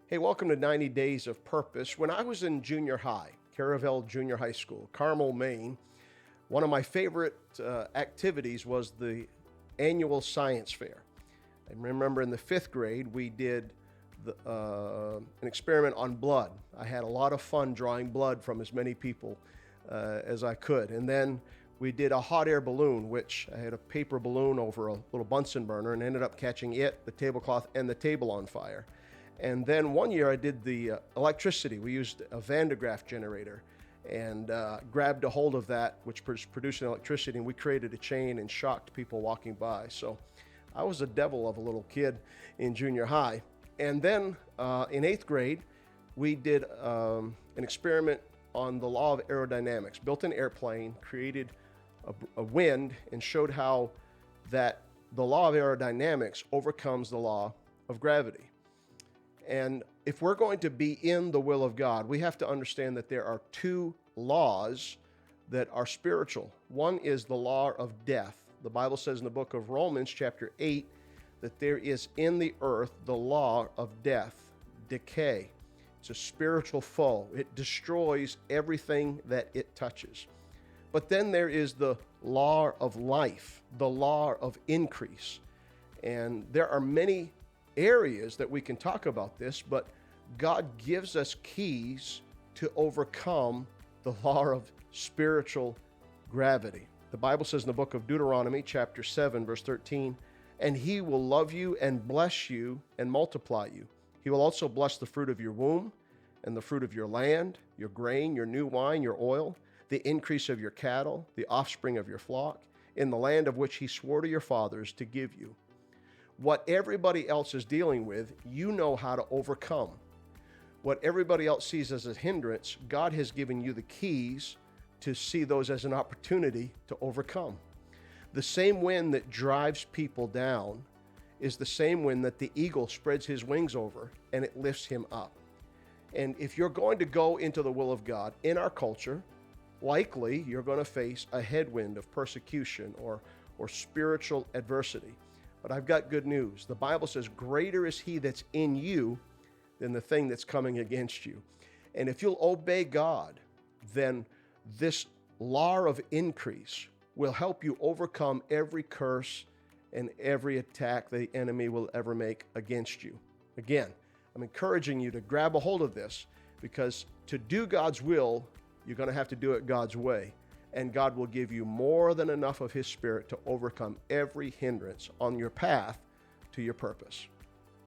Hey, welcome to 90 Days of Purpose. When I was in junior high, Caravel Junior High School, Carmel, Maine, one of my favorite activities was the annual science fair. I remember in the fifth grade, we did an experiment on blood. I had a lot of fun drawing blood from as many people as I could. And then we did a hot air balloon, which I had a paper balloon over a little Bunsen burner and ended up catching it, the tablecloth, and the table on fire. And then one year I did the electricity. We used a Van de Graaff generator and grabbed a hold of that, which was producing electricity, and we created a chain and shocked people walking by. So I was a devil of a little kid in junior high. And then in eighth grade, we did an experiment on the law of aerodynamics, built an airplane, created a wind, and showed how that the law of aerodynamics overcomes the law of gravity. And if we're going to be in the will of God, we have to understand that there are two laws that are spiritual. One is the law of death. The Bible says in the book of Romans, chapter 8, that there is in the earth the law of death, decay. It's a spiritual foe. It destroys everything that it touches. But then there is the law of life, the law of increase. And there are many areas that we can talk about this, but God gives us keys to overcome the law of spiritual gravity. The Bible says in the book of Deuteronomy, chapter 7, verse 13, "And he will love you and bless you and multiply you. He will also bless the fruit of your womb and the fruit of your land, your grain, your new wine, your oil, the increase of your cattle, the offspring of your flock, in the land of which he swore to your fathers to give you." What everybody else is dealing with, you know how to overcome. What everybody else sees as a hindrance, God has given you the keys to see those as an opportunity to overcome. The same wind that drives people down is the same wind that the eagle spreads his wings over and it lifts him up. And if you're going to go into the will of God in our culture, likely you're going to face a headwind of persecution or spiritual adversity. But I've got good news. The Bible says, greater is he that's in you than the thing that's coming against you. And if you'll obey God, then this law of increase will help you overcome every curse and every attack the enemy will ever make against you. Again, I'm encouraging you to grab a hold of this, because to do God's will, you're going to have to do it God's way. And God will give you more than enough of his Spirit to overcome every hindrance on your path to your purpose.